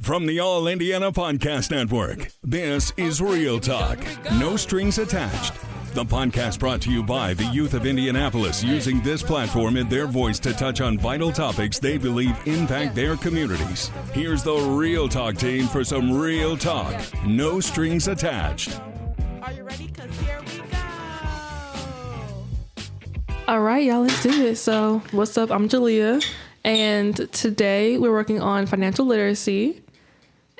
From the All Indiana Podcast Network, this is Real Talk, No Strings Attached. The podcast brought to you by the youth of Indianapolis, using this platform and their voice to touch on vital topics they believe impact their communities. Here's the Real Talk team for some real talk, no strings attached. Are you ready? Because here we go. All right, y'all, let's do it. So, what's up? I'm Jalea, and today we're working on financial literacy.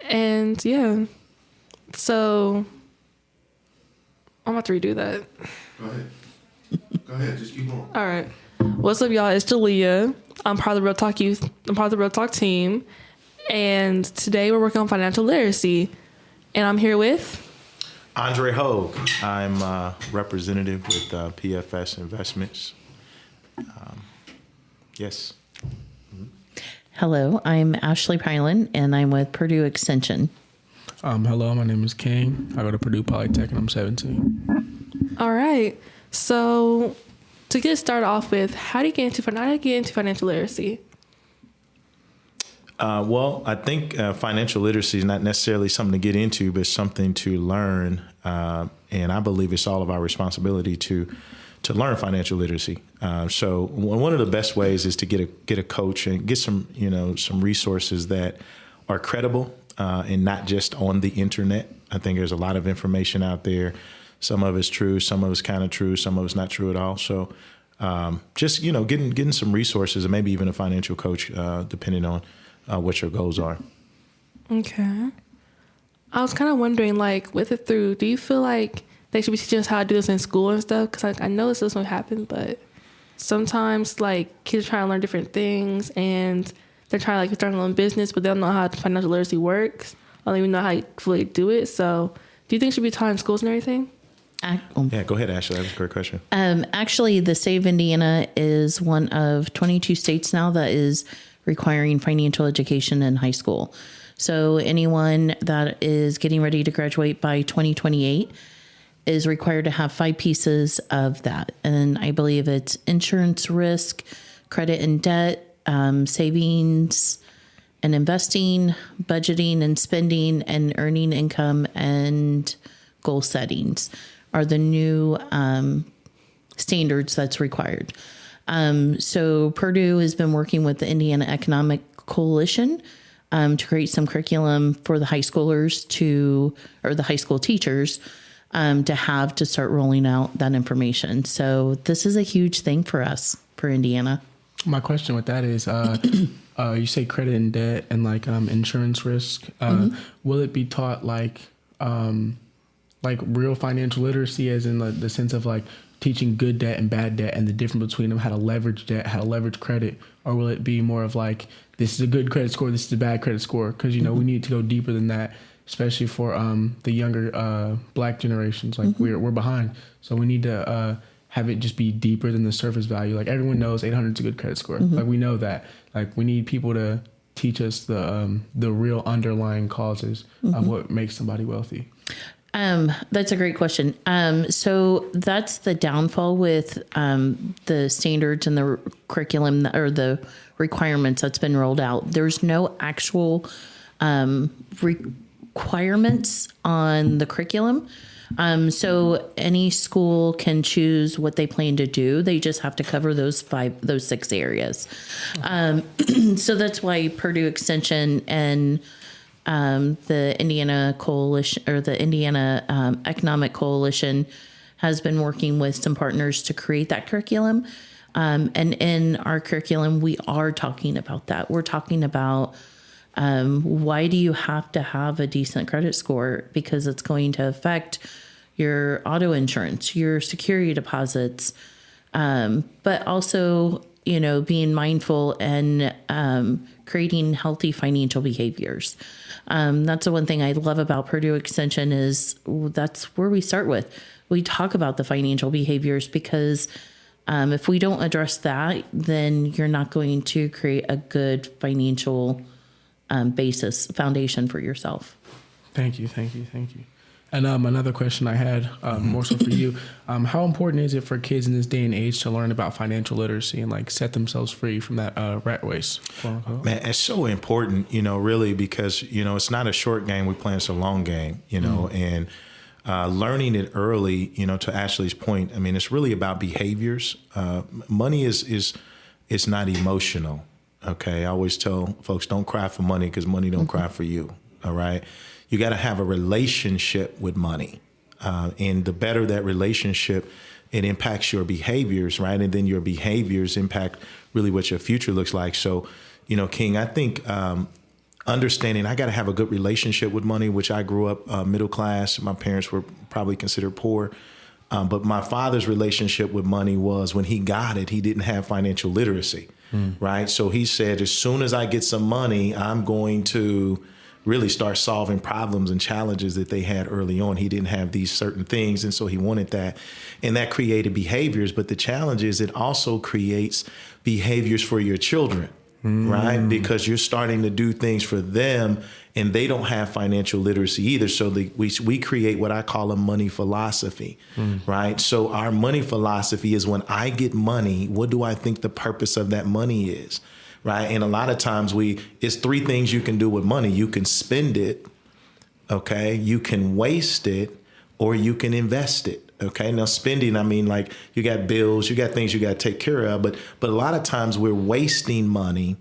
And yeah, so I'm about to redo that. Go ahead. Just keep going. All right. What's up, y'all? It's Jalea. I'm part of the Real Talk Youth. I'm part of the Real Talk team. And today we're working on financial literacy. And I'm here with Andre Hogue. I'm a representative with PFS Investments. Yes. Hello, I'm Ashley Pylan, and I'm with Purdue Extension. Hello, my name is King. I go to Purdue Polytech, and I'm 17. All right. So to get started off with, how do you get into financial literacy? Well, I think financial literacy is not necessarily something to get into, but something to learn. And I believe it's all of our responsibility to learn financial literacy. So one of the best ways is to get a coach and get some resources that are credible and not just on the internet. I think there's a lot of information out there. Some of it's true, some of it's kind of true, some of it's not true at all. So just getting some resources and maybe even a financial coach, depending on what your goals are. Okay. I was kind of wondering, do you feel like they should be teaching us how to do this in school and stuff? Because I know this doesn't happen, but sometimes kids are trying to learn different things and they're trying to start their own business, but they don't know how financial literacy works. I don't even know how to fully do it. So do you think it should be taught in schools and everything? Yeah, go ahead, Ashley. That was a great question. Actually, the state of Indiana is one of 22 states now that is requiring financial education in high school. So anyone that is getting ready to graduate by 2028 is required to have 5 pieces of that. And I believe it's insurance risk, credit and debt, savings and investing, budgeting and spending, and earning income and goal settings are the new standards that's required. So Purdue has been working with the Indiana Economic Coalition to create some curriculum for the high schoolers or the high school teachers to start rolling out that information. So this is a huge thing for us, for Indiana. My question with that is, you say credit and debt and insurance risk. Will it be taught like real financial literacy, as in the sense of teaching good debt and bad debt and the difference between them, how to leverage debt, how to leverage credit? Or will it be more of this is a good credit score, this is a bad credit score? Because, we need to go deeper than that, especially for the younger Black generations. We're behind. So we need to have it just be deeper than the surface value. Everyone knows 800 is a good credit score. We know that. We need people to teach us the real underlying causes of what makes somebody wealthy. That's a great question. So that's the downfall with the standards and the curriculum or the requirements that's been rolled out. There's no actual requirements on the curriculum. So any school can choose what they plan to do. They just have to cover those 6 areas. So that's why Purdue Extension and the Indiana Coalition, or the Indiana Economic Coalition, has been working with some partners to create that curriculum. And in our curriculum, we are talking about that. We're talking about why do you have to have a decent credit score? Because it's going to affect your auto insurance, your security deposits, but also, being mindful and creating healthy financial behaviors. That's the one thing I love about Purdue Extension is that's where we start with. We talk about the financial behaviors because if we don't address that, then you're not going to create a good financial foundation for yourself. Thank you. And another question I had, more so for you, how important is it for kids in this day and age to learn about financial literacy and like set themselves free from that rat race? Quote unquote? Man, it's so important, really, because, it's not a short game we play, it's a long game, and learning it early, to Ashley's point, I mean, it's really about behaviors. Money is not emotional, okay? I always tell folks, don't cry for money because money don't cry for you, all right? You got to have a relationship with money. And the better that relationship, it impacts your behaviors, right? And then your behaviors impact really what your future looks like. So, King, I think understanding I got to have a good relationship with money, which I grew up middle class. My parents were probably considered poor. But my father's relationship with money was when he got it, he didn't have financial literacy, right? So he said, as soon as I get some money, I'm going to really start solving problems and challenges that they had early on. He didn't have these certain things, and so he wanted that. And that created behaviors. But the challenge is it also creates behaviors for your children, right? Because you're starting to do things for them, and they don't have financial literacy either. So we create what I call a money philosophy, right? So our money philosophy is when I get money, what do I think the purpose of that money is? Right. And a lot of times it's three things you can do with money. You can spend it. OK, you can waste it, or you can invest it. OK, now spending, I mean, like you got bills, you got things you got to take care of. But a lot of times we're wasting money.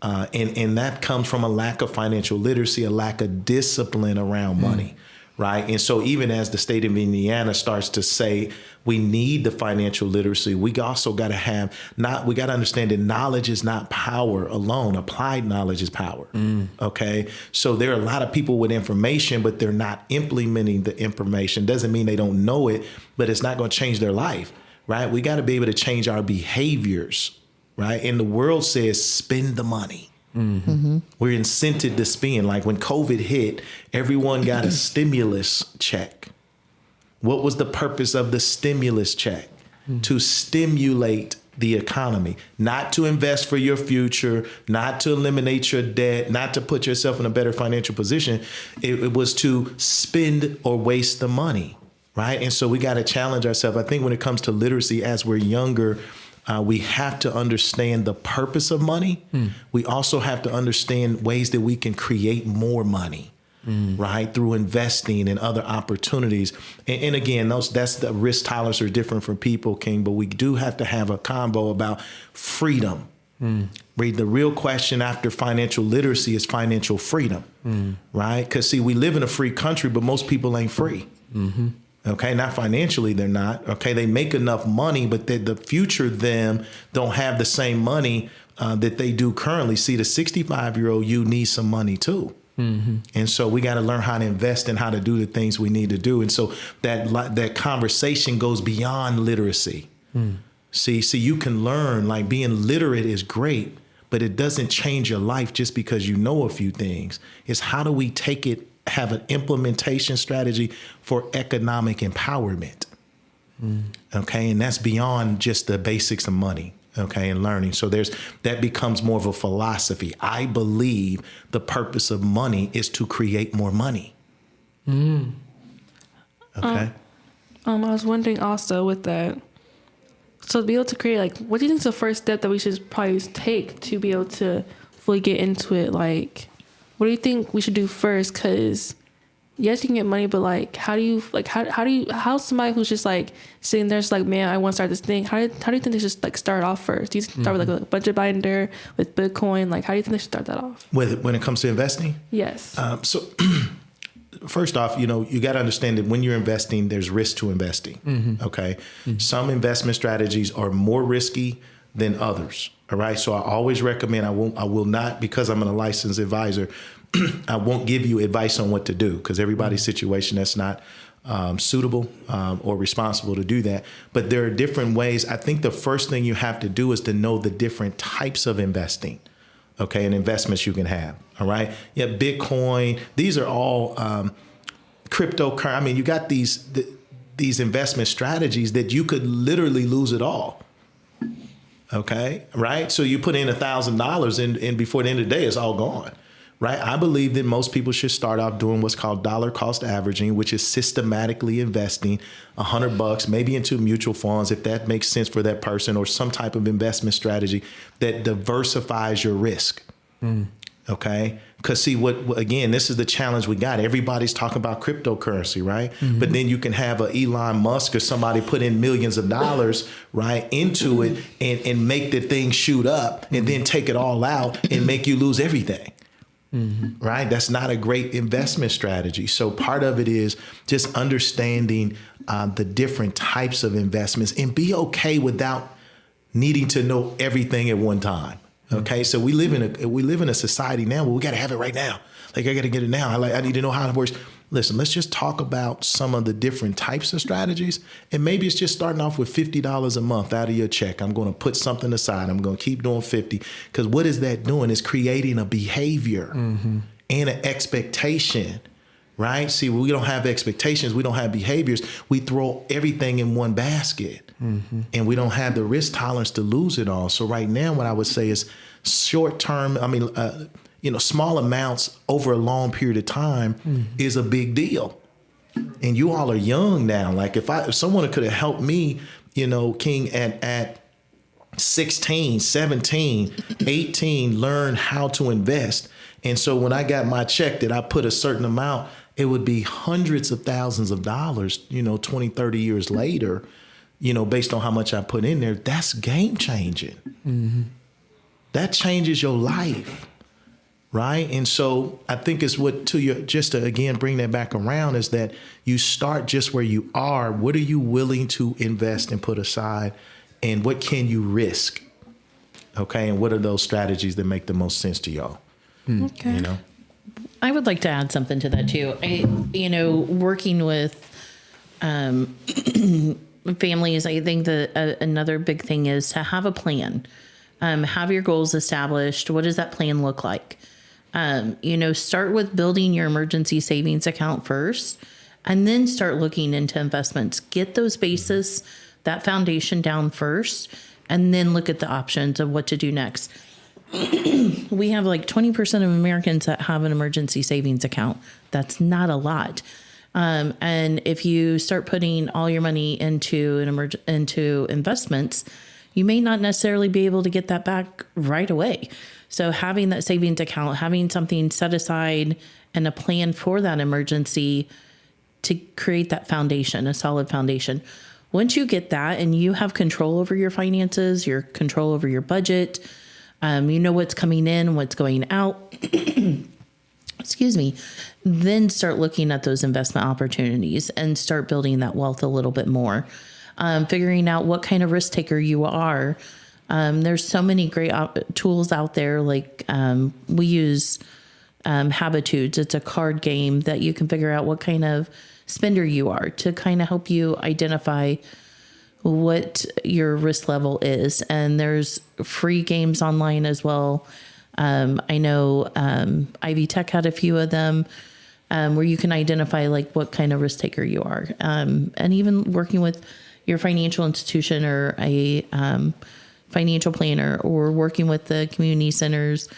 And that comes from a lack of financial literacy, a lack of discipline around money. Right. And so even as the state of Indiana starts to say we need the financial literacy, we also got to we got to understand that knowledge is not power alone. Applied knowledge is power. OK, so there are a lot of people with information, but they're not implementing the information. Doesn't mean they don't know it, but it's not going to change their life. Right. We got to be able to change our behaviors. Right. And the world says spend the money. We're incented to spend. Like when COVID hit, everyone got a stimulus check. What was the purpose of the stimulus check? To stimulate the economy, not to invest for your future, not to eliminate your debt, not to put yourself in a better financial position. It was to spend or waste the money, right? And so we got to challenge ourselves. I think when it comes to literacy, as we're younger, we have to understand the purpose of money. We also have to understand ways that we can create more money, right? Through investing and other opportunities. And again, that's the risk tolerance are different for people, King, but we do have to have a combo about freedom. Right? The real question after financial literacy is financial freedom, right? Because see, we live in a free country, but most people ain't free. Okay, not financially, they're not. Okay, they make enough money, but the future them don't have the same money that they do currently. See, the 65-year-old you needs some money too. And so we got to learn how to invest and how to do the things we need to do. And so that conversation goes beyond literacy. See, you can learn, like being literate is great, but it doesn't change your life just because you know a few things. It's how do we take it, have an implementation strategy for economic empowerment. Okay. And that's beyond just the basics of money. Okay. And learning. So that becomes more of a philosophy. I believe the purpose of money is to create more money. Okay. I was wondering also with that, so to be able to create, like, what do you think is the first step that we should probably take to be able to fully get into it? Like, what do you think we should do first? Because yes, you can get money, but like, how's somebody who's just like sitting there, just like, man, I want to start this thing. How do you think they should like start off first? Do you start with like a budget binder with Bitcoin? Like, how do you think they should start that off? When it comes to investing? Yes. So first off, you got to understand that when you're investing, there's risk to investing. Okay. Some investment strategies are more risky than others. All right. So I always recommend, I will not, because I'm a licensed advisor, I won't give you advice on what to do, because everybody's situation, that's not suitable or responsible to do that. But there are different ways. I think the first thing you have to do is to know the different types of investing. Okay. And investments you can have. All right. Yeah. Bitcoin. These are all cryptocurrency. I mean, you got these investment strategies that you could literally lose it all. Okay. Right. So you put in $1,000 and before the end of the day, it's all gone. right? I believe that most people should start off doing what's called dollar cost averaging, which is systematically investing $100 maybe into mutual funds, if that makes sense for that person, or some type of investment strategy that diversifies your risk. Okay. Because see again, this is the challenge we got. Everybody's talking about cryptocurrency, right? But then you can have a Elon Musk or somebody put in millions of dollars, right, into it and make the thing shoot up and then take it all out and make you lose everything. Right? That's not a great investment strategy. So part of it is just understanding the different types of investments and be okay without needing to know everything at one time. Okay, so we live in a society now where we got to have it right now. Like, I got to get it now. I need to know how it works. Listen, let's just talk about some of the different types of strategies. And maybe it's just starting off with $50 a month out of your check. I'm going to put something aside. I'm going to keep doing 50. Because what is that doing? It's creating a behavior and an expectation, right? See, we don't have expectations. We don't have behaviors. We throw everything in one basket. And we don't have the risk tolerance to lose it all. So right now, what I would say is short term, small amounts over a long period of time is a big deal. And you all are young now. Like if someone could have helped me, King, at 16, 17, 18, learn how to invest. And so when I got my check that I put a certain amount, it would be hundreds of thousands of dollars, 20, 30 years later, based on how much I put in there. That's game changing. That changes your life. Right. And so I think it's just to again bring that back around is that you start just where you are. What are you willing to invest and put aside? And what can you risk? OK, and what are those strategies that make the most sense to y'all? Okay. I would like to add something to that, too. Working with families, I think that another big thing is to have a plan. Have your goals established. What does that plan look like? Start with building your emergency savings account first, and then start looking into investments. Get those bases, that foundation down first, and then look at the options of what to do next. We have like 20% of Americans that have an emergency savings account. That's not a lot. And if you start putting all your money into into investments, you may not necessarily be able to get that back right away. So having that savings account, having something set aside and a plan for that emergency to create that foundation, a solid foundation. Once you get that and you have control over your finances, your control over your budget, you know what's coming in, what's going out, excuse me, then start looking at those investment opportunities and start building that wealth a little bit more. Figuring out what kind of risk taker you are. There's so many great tools out there. Like we use Habitudes. It's a card game that you can figure out what kind of spender you are to kind of help you identify what your risk level is. And there's free games online as well. I know Ivy Tech had a few of them where you can identify like what kind of risk taker you are. And even working with your financial institution or a financial planner, or working with the community centers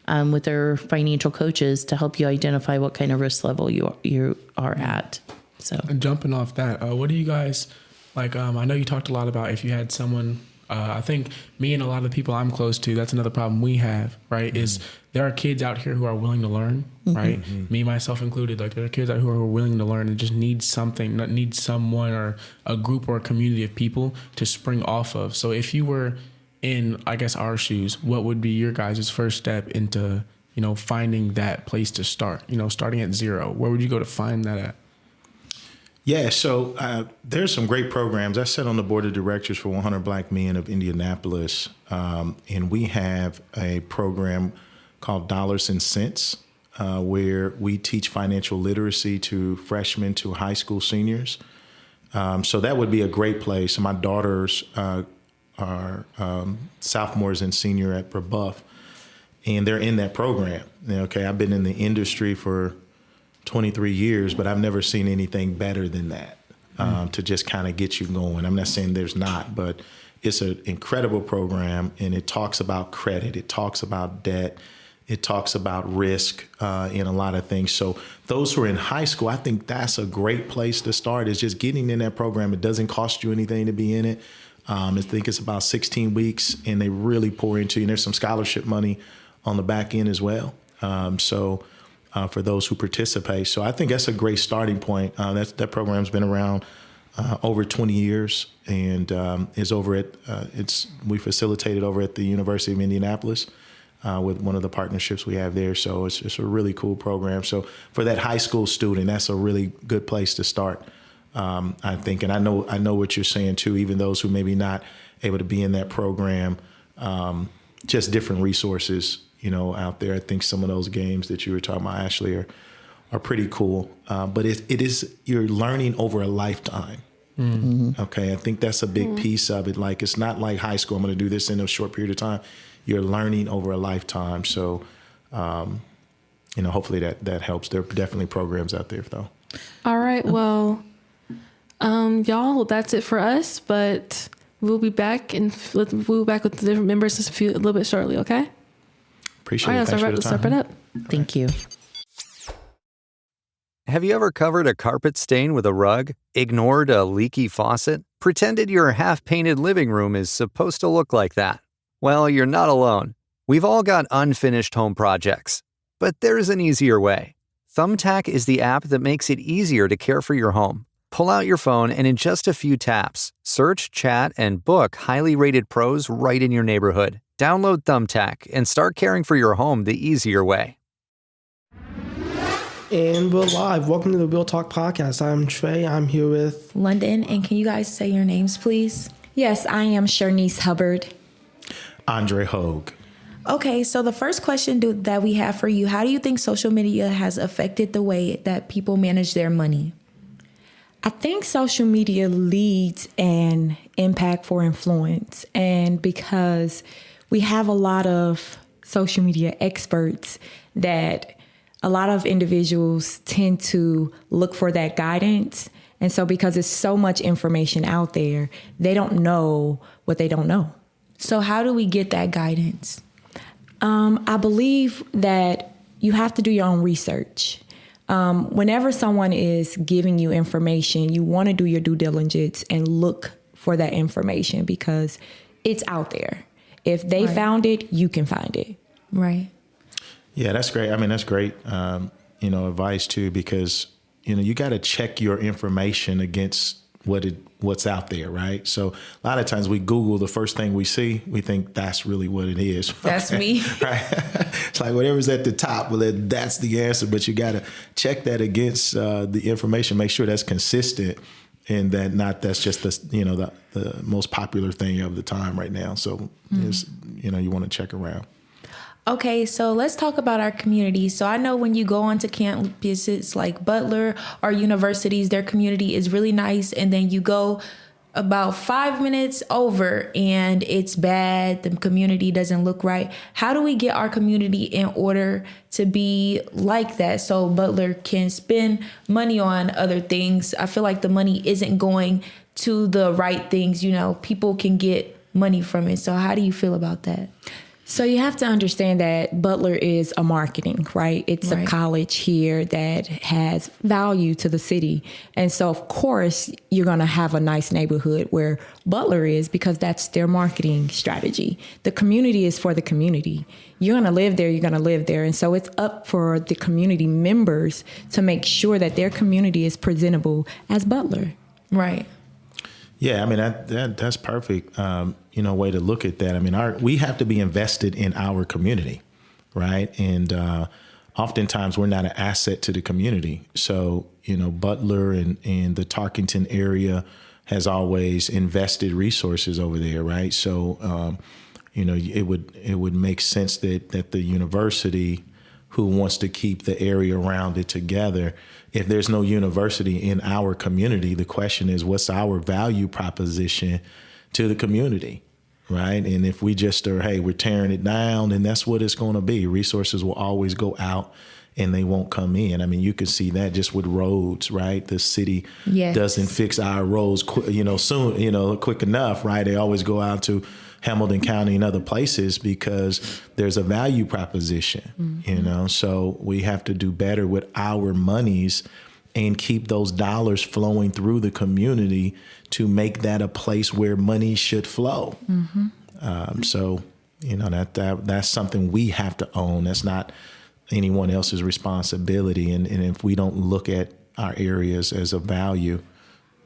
with their financial coaches to help you identify what kind of risk level you are at. So, and jumping off that, what do you guys like? I know you talked a lot about if you had someone. I think me and a lot of the people I'm close to, that's another problem we have, right? Is there are kids out here who are willing to learn, right? Me, myself included. Like there are kids out here who are willing to learn and just need someone or a group or a community of people to spring off of. So if you were in, I guess, our shoes, what would be your guys' first step into, finding that place to start, starting at zero? Where would you go to find that at? Yeah, so there's some great programs. I sit on the board of directors for 100 Black Men of Indianapolis, and we have a program called Dollars and Cents, where we teach financial literacy to freshmen to high school seniors. So that would be a great place. My daughters are sophomores and senior at Brebeuf, and they're in that program. Okay, I've been in the industry for 23 years, but I've never seen anything better than that to just kind of get you going. I'm not saying there's not, but it's an incredible program, and it talks about credit. It talks about debt. It talks about risk in a lot of things. So those who are in high school, I think that's a great place to start, is just getting in that program. It doesn't cost you anything to be in it. I think it's about 16 weeks, and they really pour into you. And there's some scholarship money on the back end as well. For those who participate. So I think that's a great starting point. That program's been around over 20 years, and is over at, we facilitate it over at the University of Indianapolis with one of the partnerships we have there. So it's just a really cool program. So for that high school student, that's a really good place to start, I think. And I know what you're saying too, even those who maybe not able to be in that program, just different resources, out there. I think some of those games that you were talking about, Ashley, are pretty cool. But it is, you're learning over a lifetime. Mm-hmm. Okay. I think that's a big piece of it. Like, it's not like high school, I'm going to do this in a short period of time. You're learning over a lifetime. So, hopefully that helps. There are definitely programs out there though. All right. Well, y'all, that's it for us, but we'll be back with the different members a little bit shortly. Okay. Appreciate it. Thanks for the time. Let's wrap it up. Thank you. Have you ever covered a carpet stain with a rug, ignored a leaky faucet, pretended your half-painted living room is supposed to look like that? Well, you're not alone. We've all got unfinished home projects. But there's an easier way. Thumbtack is the app that makes it easier to care for your home. Pull out your phone and in just a few taps, search, chat, and book highly rated pros right in your neighborhood. Download Thumbtack and start caring for your home the easier way. And we're live. Welcome to the Real Talk Podcast. I'm Trey. I'm here with London. And can you guys say your names, please? Yes, I am Shernice Hubbard. Andre Hogue. Okay, so the first question that we have for you, how do you think social media has affected the way that people manage their money? I think social media leads an impact for influence. And because we have a lot of social media experts that a lot of individuals tend to look for that guidance. And so because there's so much information out there, they don't know what they don't know. So how do we get that guidance? I believe that you have to do your own research. Whenever someone is giving you information, you want to do your due diligence and look for that information because it's out there. If they found it, you can find it. Right. Yeah, that's great. I mean, that's great, advice too, because, you got to check your information against what's out there, right? So a lot of times we Google the first thing we see, we think that's really what it is. That's me. Right? It's like whatever's at the top, well, that's the answer, but you got to check that against the information, make sure that's consistent and that's just the most popular thing of the time right now. So, you want to check around. Okay, so let's talk about our community. So I know when you go onto campuses like Butler or universities, their community is really nice. And then you go about 5 minutes over and it's bad. The community doesn't look right. How do we get our community in order to be like that so Butler can spend money on other things? I feel like the money isn't going to the right things. People can get money from it. So how do you feel about that? So you have to understand that Butler is a marketing, right? It's a college here that has value to the city. And so, of course, you're going to have a nice neighborhood where Butler is because that's their marketing strategy. The community is for the community. You're going to live there, you're going to live there. And so it's up for the community members to make sure that their community is presentable as Butler. Right. Yeah, I mean, that's perfect, way to look at that. I mean, we have to be invested in our community, right? And oftentimes we're not an asset to the community. So, Butler and the Tarkington area has always invested resources over there, right? So, it would make sense that the university who wants to keep the area around it together, if there's no university in our community, the question is, what's our value proposition to the community, right? And if we just are, hey, we're tearing it down, then that's what it's going to be. Resources will always go out and they won't come in. I mean, you can see that just with roads, right? The city doesn't fix our roads, quick enough, right? They always go out to Hamilton County and other places because there's a value proposition, so we have to do better with our monies and keep those dollars flowing through the community to make that a place where money should flow. That's something we have to own. That's not anyone else's responsibility. And if we don't look at our areas as a value,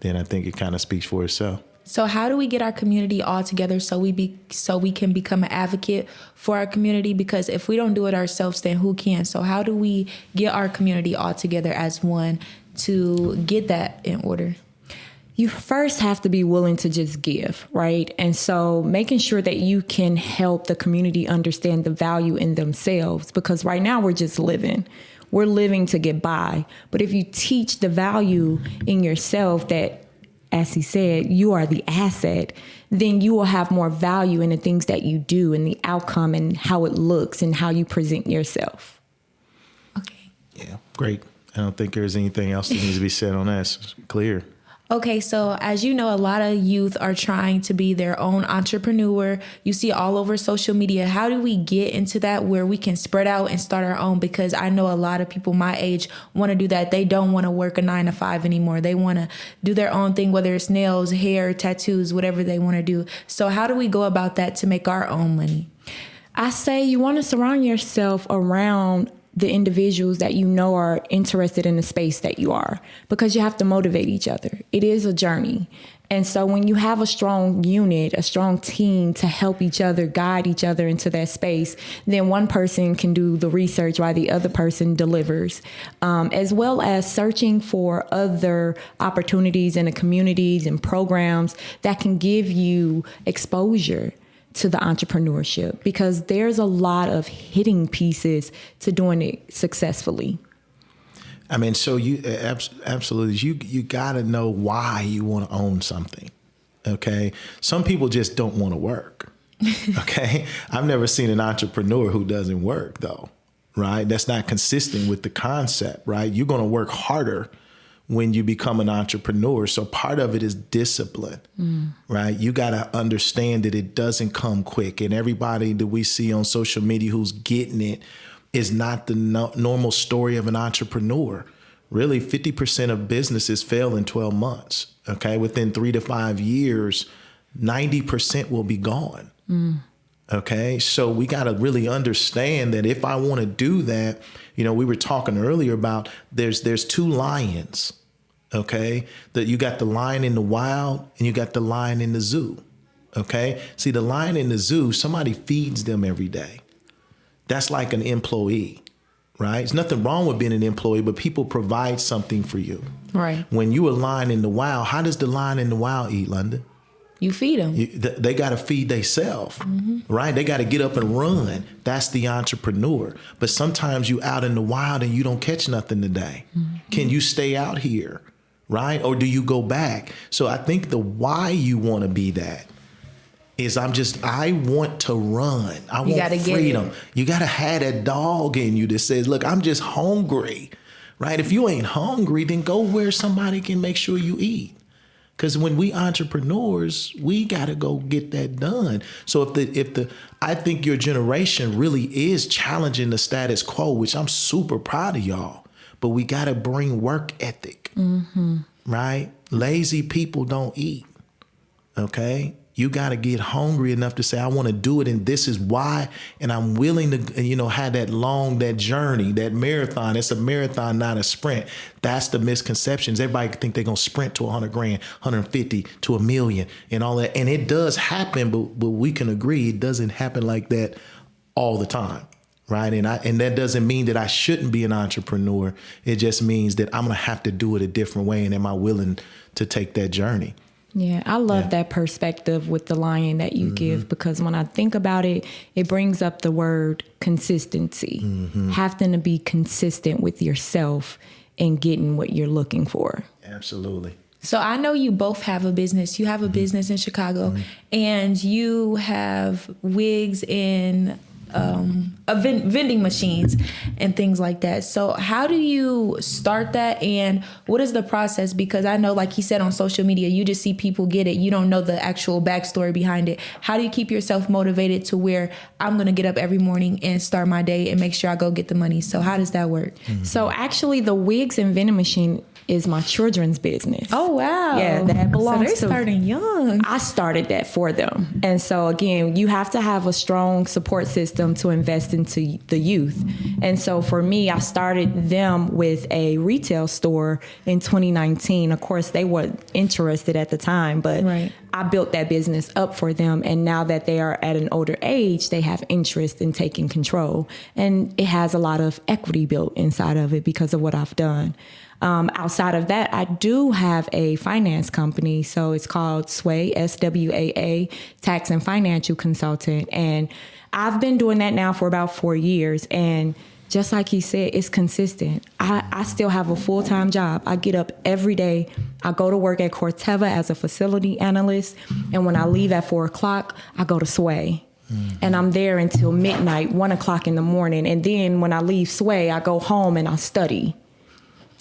then I think it kind of speaks for itself. So how do we get our community all together so we can become an advocate for our community? Because if we don't do it ourselves, then who can? So how do we get our community all together as one to get that in order? You first have to be willing to just give, right? And so making sure that you can help the community understand the value in themselves, because right now we're just living. We're living to get by. But if you teach the value in yourself that, as he said, you are the asset, then you will have more value in the things that you do and the outcome and how it looks and how you present yourself. Okay. Yeah, great. I don't think there's anything else that needs to be said on that. It's clear. Okay, so as you know, a lot of youth are trying to be their own entrepreneur. You see all over social media. How do we get into that where we can spread out and start our own? Because I know a lot of people my age want to do that. They don't want to work a 9-to-5 anymore. They want to do their own thing, whether it's nails, hair, tattoos, whatever they want to do. So how do we go about that to make our own money? I say you want to surround yourself around the individuals that you know are interested in the space that you are, because you have to motivate each other. It is a journey. And so when you have a strong unit, a strong team to help each other, guide each other into that space, then one person can do the research while the other person delivers, as well as searching for other opportunities in the communities and programs that can give you exposure to the entrepreneurship, because there's a lot of hitting pieces to doing it successfully. I mean, so you absolutely, you got to know why you want to own something. Okay. Some people just don't want to work. Okay. I've never seen an entrepreneur who doesn't work though. Right. That's not consistent with the concept, right? You're going to work harder when you become an entrepreneur. So part of it is discipline, right? You got to understand that it doesn't come quick. And everybody that we see on social media who's getting it is not the normal story of an entrepreneur. Really, 50% of businesses fail in 12 months. Okay. Within 3 to 5 years, 90% will be gone. Okay. So we got to really understand that if I want to do that, we were talking earlier about there's two lions. Okay. That you got the lion in the wild and you got the lion in the zoo. Okay. See, the lion in the zoo, somebody feeds them every day. That's like an employee, right? There's nothing wrong with being an employee, but people provide something for you. Right. When you a lion in the wild, how does the lion in the wild eat, London? You feed them. They got to feed themselves, right? They got to get up and run. That's the entrepreneur. But sometimes you out in the wild and you don't catch nothing today. Can you stay out here, right? Or do you go back? So I think the why you want to be that is I want to run. I want freedom. You got to have that dog in you that says, look, I'm just hungry, right? If you ain't hungry, then go where somebody can make sure you eat. Because when we entrepreneurs, we got to go get that done. So I think your generation really is challenging the status quo, which I'm super proud of y'all. But we got to bring work ethic, right? Lazy people don't eat, okay? You got to get hungry enough to say, I want to do it, and this is why, and I'm willing to, have that journey, that marathon. It's a marathon, not a sprint. That's the misconceptions. Everybody think they're going to sprint to 100 grand, 150 to $1 million and all that. And it does happen, but we can agree it doesn't happen like that all the time, right? And that doesn't mean that I shouldn't be an entrepreneur. It just means that I'm going to have to do it a different way. And am I willing to take that journey? Yeah, I love that perspective with the lion that you give, because when I think about it, it brings up the word consistency, having to be consistent with yourself and getting what you're looking for. Absolutely. So I know you both have a business. You have a business in Chicago and you have wigs in vending machines and things like that. So how do you start that, and what is the process? Because I know, like he said, on social media, you just see people get it. You don't know the actual backstory behind it. How do you keep yourself motivated to where I'm going to get up every morning and start my day and make sure I go get the money? So how does that work? So actually the wigs and vending machine is my children's business. Oh, wow. Yeah, that belongs so they're starting young. I started that for them. And so again, you have to have a strong support system to invest into the youth. And so for me, I started them with a retail store in 2019. Of course, they weren't interested at the time, but I built that business up for them. And now that they are at an older age, they have interest in taking control. And it has a lot of equity built inside of it because of what I've done. Outside of that, I do have a finance company. So it's called Sway, SWAA, Tax and Financial Consultant. And I've been doing that now for about 4 years. And just like he said, it's consistent. I still have a full-time job. I get up every day. I go to work at Corteva as a facility analyst. And when I leave at 4 o'clock, I go to Sway. And I'm there until midnight, 1 o'clock in the morning. And then when I leave Sway, I go home and I study.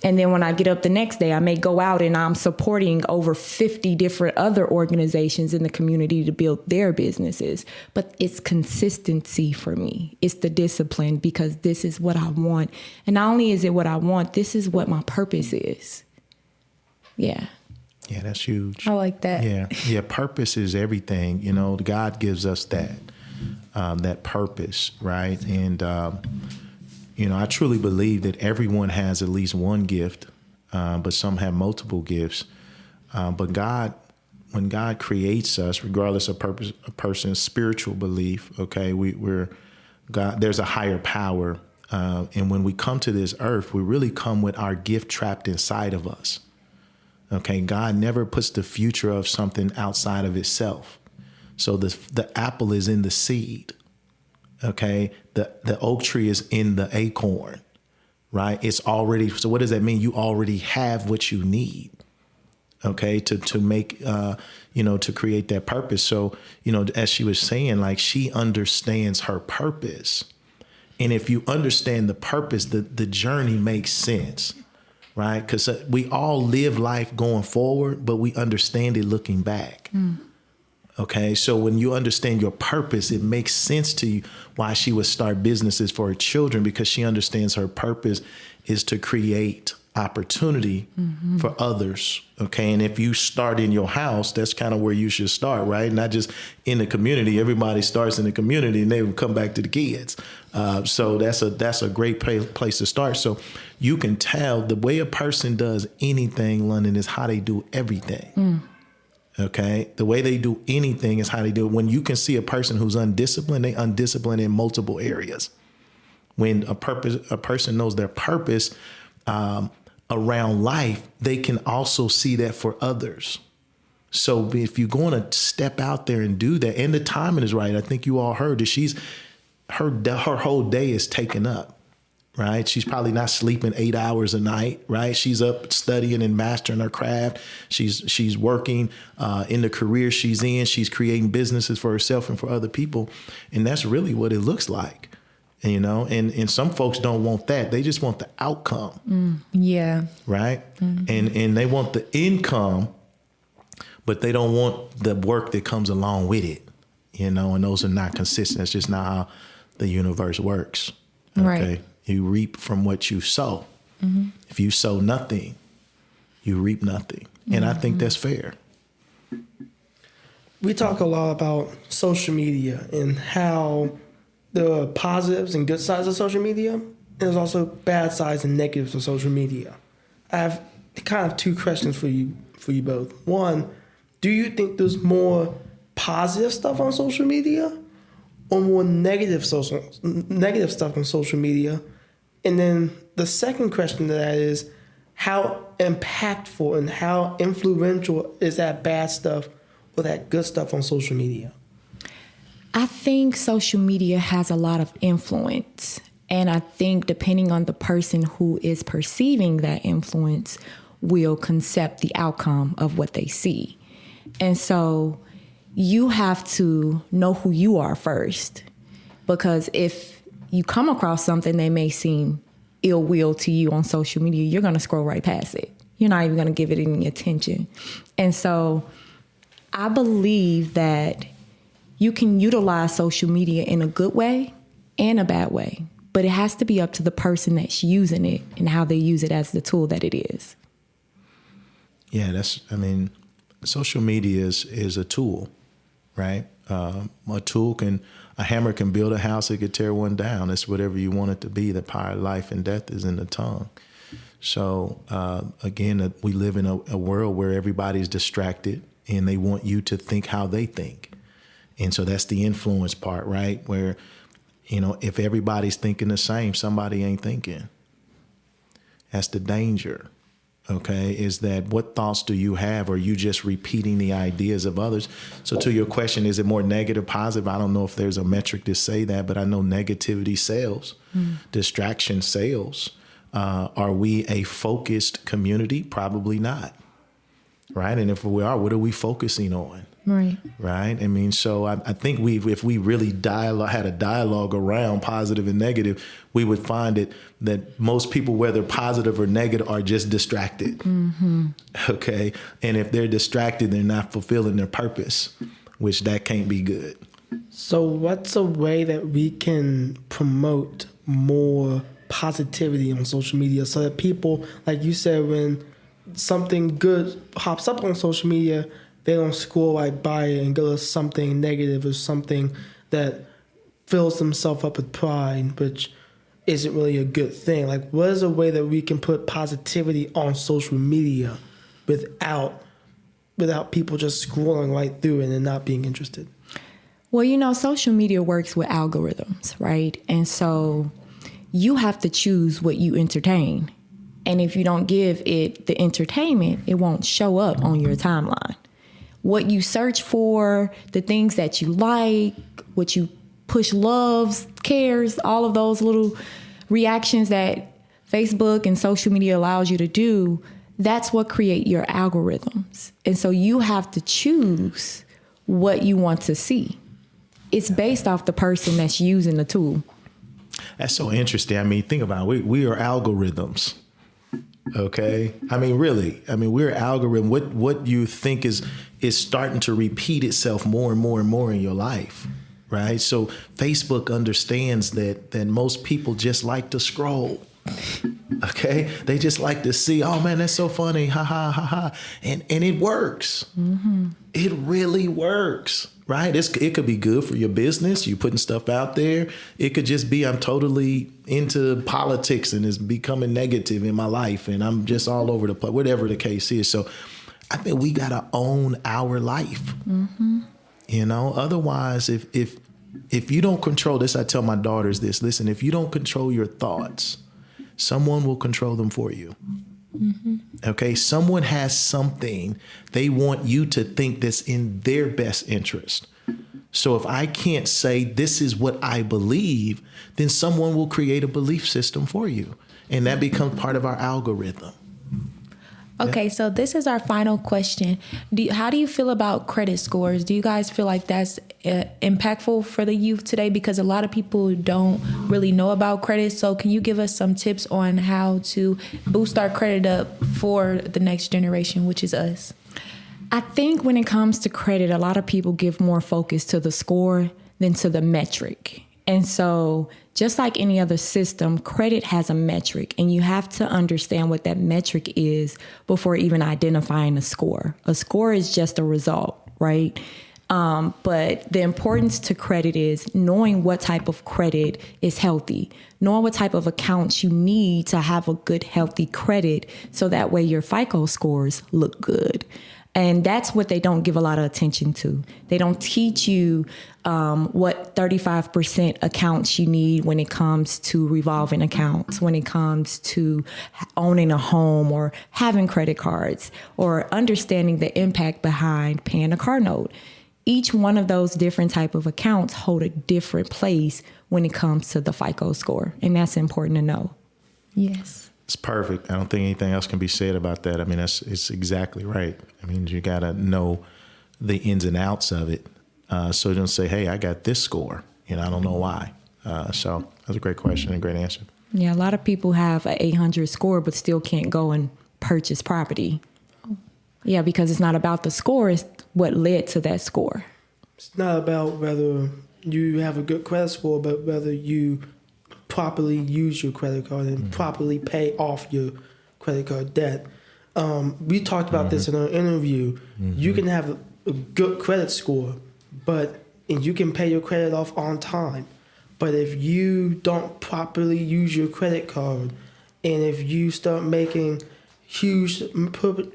And then when I get up the next day, I may go out and I'm supporting over 50 different other organizations in the community to build their businesses. But it's consistency for me. It's the discipline, because this is what I want. And not only is it what I want, this is what my purpose is. Yeah. Yeah, that's huge. I like that. Yeah. Purpose is everything. You know, God gives us that purpose, right? And, you know, I truly believe that everyone has at least one gift, but some have multiple gifts. But God, when God creates us, regardless of purpose, a person's spiritual belief, okay, we're God. There's a higher power, and when we come to this earth, we really come with our gift trapped inside of us. Okay, God never puts the future of something outside of itself. So the apple is in the seed. Okay, the oak tree is in the acorn, right? It's already, so what does that mean? You already have what you need, okay, to make, to create that purpose. So, you know, as she was saying, like, she understands her purpose. And if you understand the purpose, the journey makes sense, right? Because we all live life going forward, but we understand it looking back. Okay, so when you understand your purpose, it makes sense to you why she would start businesses for her children, because she understands her purpose is to create opportunity for others. Okay, and if you start in your house, that's kind of where you should start, right? Not just in the community. Everybody starts in the community, and they will come back to the kids. So that's a great place to start. So you can tell the way a person does anything, London, is how they do everything. Okay, the way they do anything is how they do it. When you can see a person who's undisciplined, they undisciplined in multiple areas. When a person knows their purpose around life, they can also see that for others. So if you're going to step out there and do that, and the timing is right, I think you all heard that her whole day is taken up. Right. She's probably not sleeping 8 hours a night. Right. She's up studying and mastering her craft. She's working in the career she's in. She's creating businesses for herself and for other people. And that's really what it looks like. And, you know, and some folks don't want that. They just want the outcome. Yeah. Right. And they want the income, but they don't want the work that comes along with it. You know, and those are not consistent. That's just not how the universe works. Okay. Right. You reap from what you sow. If you sow nothing, you reap nothing. And I think that's fair. We talk a lot about social media and how the positives and good sides of social media, and there's also bad sides and negatives of social media. I have kind of two questions for you both. One, do you think there's more positive stuff on social media or more negative stuff on social media? And then the second question to that is, how impactful and how influential is that bad stuff or that good stuff on social media? I think social media has a lot of influence. And I think depending on the person who is perceiving that influence will concept the outcome of what they see. And so you have to know who you are first Because if you come across something that may seem ill will to you on social media, you're going to scroll right past it. You're not even going to give it any attention. And so I believe that you can utilize social media in a good way and a bad way, but it has to be up to the person that's using it and how they use it as the tool that it is. Yeah, social media is a tool, right? A hammer can build a house, it could tear one down. It's whatever you want it to be. The power of life and death is in the tongue. So again, we live in a world where everybody's distracted and they want you to think how they think. And so that's the influence part, right? Where, if everybody's thinking the same, somebody ain't thinking. That's the danger, okay, is that what thoughts do you have? Or are you just repeating the ideas of others? So to your question, is it more negative, positive? I don't know if there's a metric to say that, but I know negativity sells, distraction sells. Are we a focused community? Probably not, right? And if we are, what are we focusing on? Right. Right. So I think if we really had a dialogue around positive and negative, we would find that most people, whether positive or negative, are just distracted. Mm-hmm. Okay. And if they're distracted, they're not fulfilling their purpose, which that can't be good. So what's a way that we can promote more positivity on social media so that people, like you said, when something good pops up on social media, they don't scroll right by it and go to something negative or something that fills themselves up with pride, which isn't really a good thing. Like, what is a way that we can put positivity on social media without people just scrolling right through it and not being interested? Well, social media works with algorithms, right? And so you have to choose what you entertain. And if you don't give it the entertainment, it won't show up on your timeline. What you search for, the things that you like, what you push loves, cares, all of those little reactions that Facebook and social media allows you to do, that's what create your algorithms. And so you have to choose what you want to see. It's based off the person that's using the tool. That's so interesting. Think about it. We are algorithms. Okay. Really. We're algorithm. What you think is starting to repeat itself more and more and more in your life. Right. So Facebook understands that most people just like to scroll. Okay. They just like to see, oh man, that's so funny. Ha ha ha ha. And it works. Mm-hmm. It really works. Right. It could be good for your business. You putting stuff out there. It could just be, I'm totally into politics and it's becoming negative in my life and I'm just all over the place, whatever the case is. So I think we got to own our life. Mm-hmm. Otherwise, if you don't control this, I tell my daughters this, listen, if you don't control your thoughts, someone will control them for you. Mm-hmm. Okay, someone has something they want you to think that's in their best interest. So if I can't say this is what I believe, then someone will create a belief system for you. And that becomes part of our algorithm. Okay, so this is our final question. How do you feel about credit scores? Do you guys feel like that's impactful for the youth today? Because a lot of people don't really know about credit. So can you give us some tips on how to boost our credit up for the next generation, which is us? I think when it comes to credit, a lot of people give more focus to the score than to the metric. And so just like any other system, credit has a metric, and you have to understand what that metric is before even identifying a score. A score is just a result, right? But the importance to credit is knowing what type of credit is healthy, knowing what type of accounts you need to have a good, healthy credit so that way your FICO scores look good. And that's what they don't give a lot of attention to. They don't teach you what 35% accounts you need when it comes to revolving accounts, when it comes to owning a home or having credit cards, or understanding the impact behind paying a car note. Each one of those different type of accounts hold a different place when it comes to the FICO score. And that's important to know. Yes. It's perfect. I don't think anything else can be said about that. It's exactly right. You got to know the ins and outs of it. So don't say, hey, I got this score, I don't know why. So that's a great question and great answer. Yeah, a lot of people have an 800 score but still can't go and purchase property. Yeah, because it's not about the score, it's what led to that score. It's not about whether you have a good credit score, but whether you properly use your credit card and properly pay off your credit card debt. We talked about this in our interview. You can have a good credit score, and you can pay your credit off on time. But if you don't properly use your credit card, and if you start making huge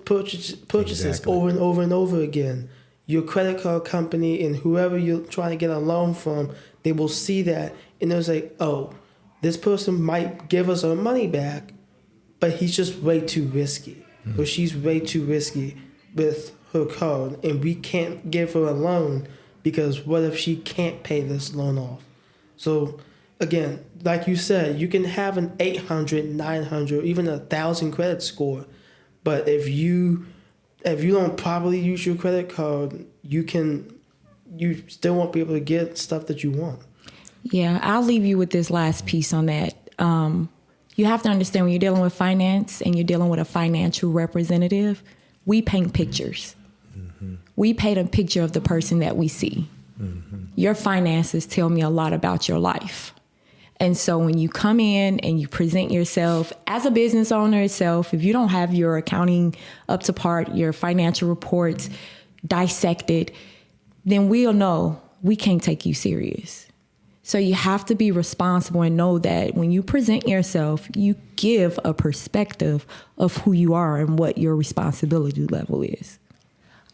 purchases over and over and over again, your credit card company and whoever you're trying to get a loan from, they will see that and they'll say, oh, this person might give us our money back, but he's just way too risky. Or she's way too risky with her card, and we can't give her a loan because what if she can't pay this loan off? So again, like you said, you can have an 800, 900, even 1,000 credit score, but if you don't properly use your credit card, you still won't be able to get stuff that you want. Yeah, I'll leave you with this last piece on that. You have to understand when you're dealing with finance and you're dealing with a financial representative, we paint pictures. We paint a picture of the person that we see. Your finances tell me a lot about your life. And so when you come in and you present yourself as a business owner itself, if you don't have your accounting up to par, your financial reports dissected, then we'll know we can't take you serious. So you have to be responsible and know that when you present yourself, you give a perspective of who you are and what your responsibility level is.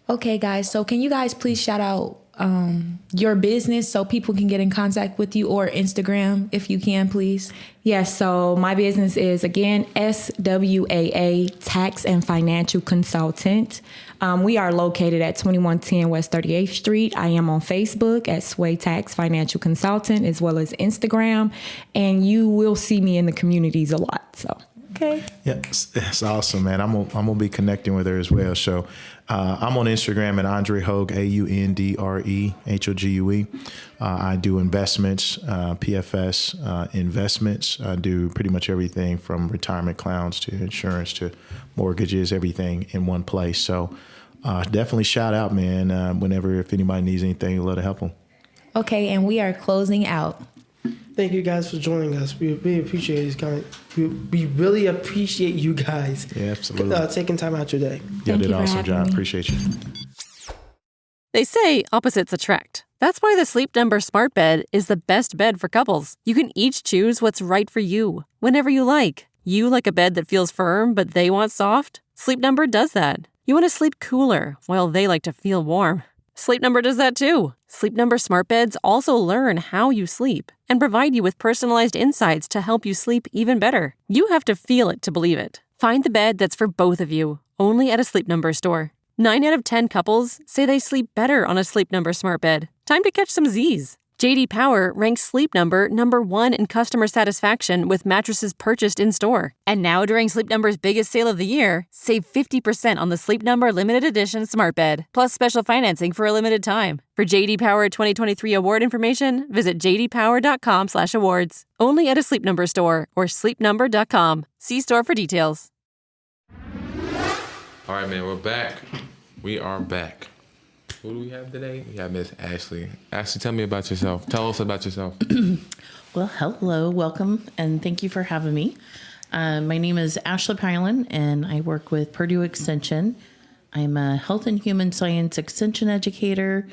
Okay, guys. So can you guys please shout out your business so people can get in contact with you, or Instagram if you can, please? Yes. So my business is, again, SWAA Tax and Financial Consultant. We are located at 2110 West 38th Street. I am on Facebook at Sway Tax Financial Consultant, as well as Instagram. And you will see me in the communities a lot. So. Okay. Yeah, it's awesome, man. I'm gonna be connecting with her as well. So I'm on Instagram at Andre Hogue, AUNDREHOGUE. I do investments, PFS investments. I do pretty much everything from retirement clowns to insurance to mortgages, everything in one place. So definitely shout out, man. If anybody needs anything, let her help them. Okay, and we are closing out. Thank you guys for joining us. We really appreciate this kind. We really appreciate you guys. Yeah, absolutely. Taking time out your day. Yeah, did awesome job. Appreciate you. They say opposites attract. That's why the Sleep Number Smart Bed is the best bed for couples. You can each choose what's right for you, whenever you like. You like a bed that feels firm, but they want soft? Sleep Number does that. You want to sleep cooler, while they like to feel warm. Sleep Number does that too. Sleep Number Smart Beds also learn how you sleep and provide you with personalized insights to help you sleep even better. You have to feel it to believe it. Find the bed that's for both of you, only at a Sleep Number store. 9 out of 10 couples say they sleep better on a Sleep Number Smart Bed. Time to catch some Z's. J.D. Power ranks Sleep Number #1 in customer satisfaction with mattresses purchased in-store. And now during Sleep Number's biggest sale of the year, save 50% on the Sleep Number Limited Edition Smart Bed, plus special financing for a limited time. For J.D. Power 2023 award information, visit jdpower.com/awards. Only at a Sleep Number store or sleepnumber.com. See store for details. All right, man, we're back. We are back. Who do we have today? We have Miss Ashley. Ashley, tell me about yourself. Tell us about yourself. Well, hello, welcome, and thank you for having me. My name is Ashley Pylan, and I work with Purdue Extension. I'm a health and human science extension educator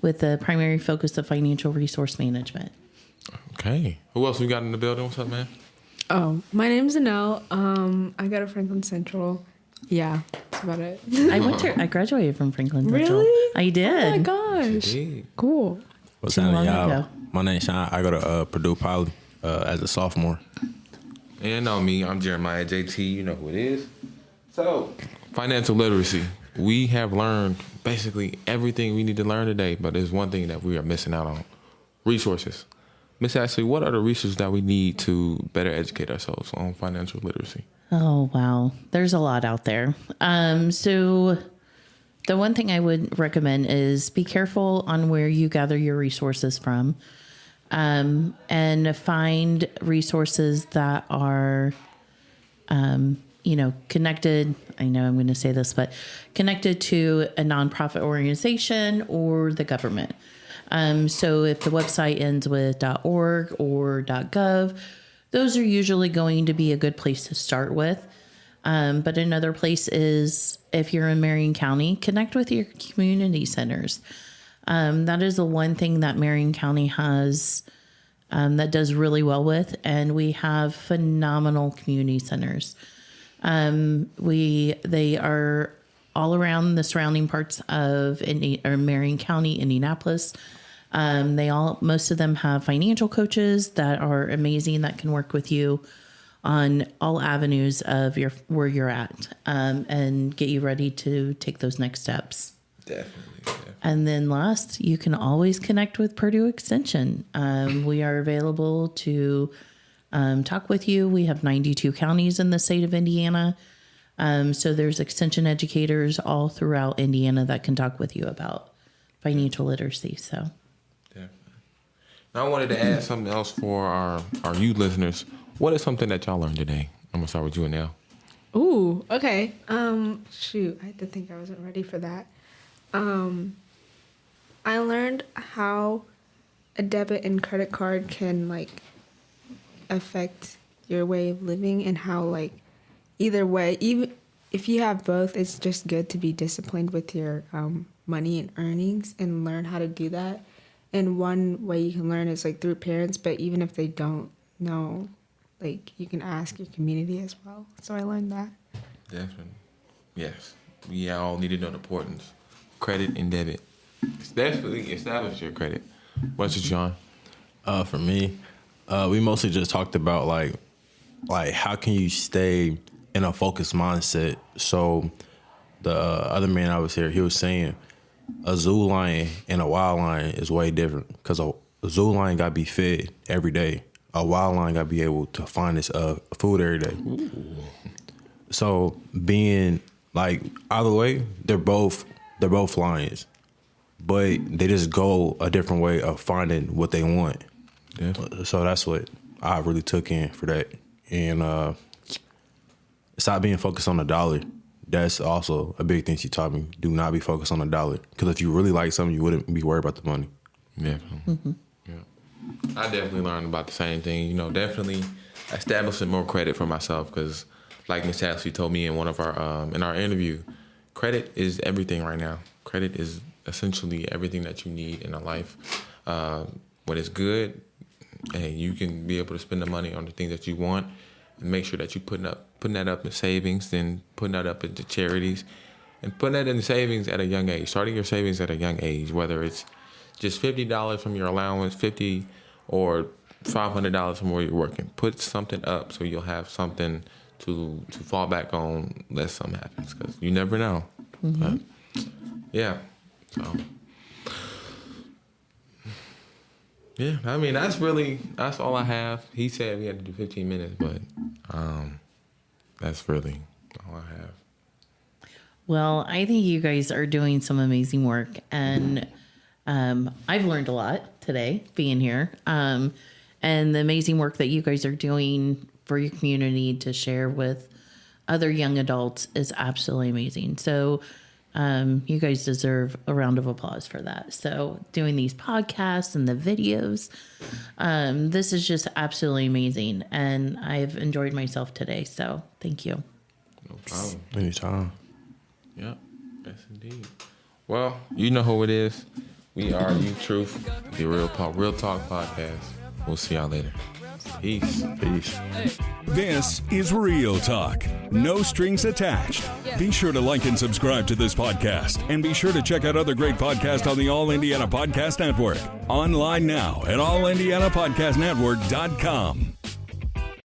with a primary focus of financial resource management. Okay. Who else we got in the building? What's up, man? Oh, my name's Anel. I go to Franklin Central. Yeah, that's about it. I graduated from Franklin Central. Really? I did. Oh my gosh. Cool. What's happening, y'all? My name's Sean. I go to Purdue Poly as a sophomore. And you know me, I'm Jeremiah JT. You know who it is. So, financial literacy. We have learned basically everything we need to learn today, but there's one thing that we are missing out on. Resources. Miss Ashley, what are the resources that we need to better educate ourselves on financial literacy? Oh, wow. There's a lot out there. So the one thing I would recommend is be careful on where you gather your resources from. and find resources that are, connected. I know I'm going to say this, but connected to a nonprofit organization or the government. So if the website ends with .org or .gov, those are usually going to be a good place to start with. But another place is, if you're in Marion County, connect with your community centers. That is the one thing that Marion County has that does really well with, and we have phenomenal community centers. They are all around the surrounding parts of Marion County, Indianapolis. Most of them have financial coaches that are amazing, that can work with you on all avenues of where you're at, and get you ready to take those next steps. Definitely. And then last, you can always connect with Purdue Extension. We are available to talk with you. We have 92 counties in the state of Indiana. So there's extension educators all throughout Indiana that can talk with you about financial literacy. So, definitely. Now I wanted to add something else for our youth listeners. What is something that y'all learned today? I'm gonna start with you, Anel. Ooh, okay. Shoot, I had to think. I wasn't ready for that. I learned how a debit and credit card can affect your way of living, and how either way, even if you have both, it's just good to be disciplined with your money and earnings and learn how to do that. And one way you can learn is through parents, but even if they don't know, you can ask your community as well. So I learned that. Definitely. Yes. We all need to know the importance. Credit and debit. Definitely establish your credit. What's it, John? For me, we mostly just talked about like how can you stay in a focused mindset. So the other man I was here, he was saying a zoo lion and a wild lion is way different, because a zoo lion got to be fed every day. A wild lion got to be able to find its food every day. Ooh. So being either way, they're both lions, but they just go a different way of finding what they want. Yeah. So that's what I really took in for that. And stop being focused on the dollar. That's also a big thing she taught me. Do not be focused on the dollar, because if you really like something, you wouldn't be worried about the money. Yeah. Mm-hmm. Yeah. I definitely learned about the same thing. Definitely establishing more credit for myself, because like Ms. Ashley told me in one of our in our interview, credit is everything right now. Credit is essentially everything that you need in a life. When it's good, hey, you can be able to spend the money on the things that you want, and make sure that you putting that up in savings, then putting that up into charities, and putting that in savings at a young age. Starting your savings at a young age, whether it's just $50 from your allowance, $50 or $500 from where you're working. Put something up so you'll have something to fall back on unless something happens, because you never know. Mm-hmm. But, yeah. So, yeah, I mean, that's all I have. He said we had to do 15 minutes, but that's really all I have. Well, I think you guys are doing some amazing work, and I've learned a lot today being here, and the amazing work that you guys are doing for your community to share with other young adults is absolutely amazing. So you guys deserve a round of applause for that. So doing these podcasts and the videos, this is just absolutely amazing, and I've enjoyed myself today. So thank you. No problem. Anytime. Yep. Yes, indeed. Well, you know who it is. We are Youth Truth, the Real Talk Podcast. We'll see y'all later. Peace. Peace. This is Real Talk. No strings attached. Be sure to like and subscribe to this podcast, and be sure to check out other great podcasts on the All Indiana Podcast Network. Online now at allindianapodcastnetwork.com.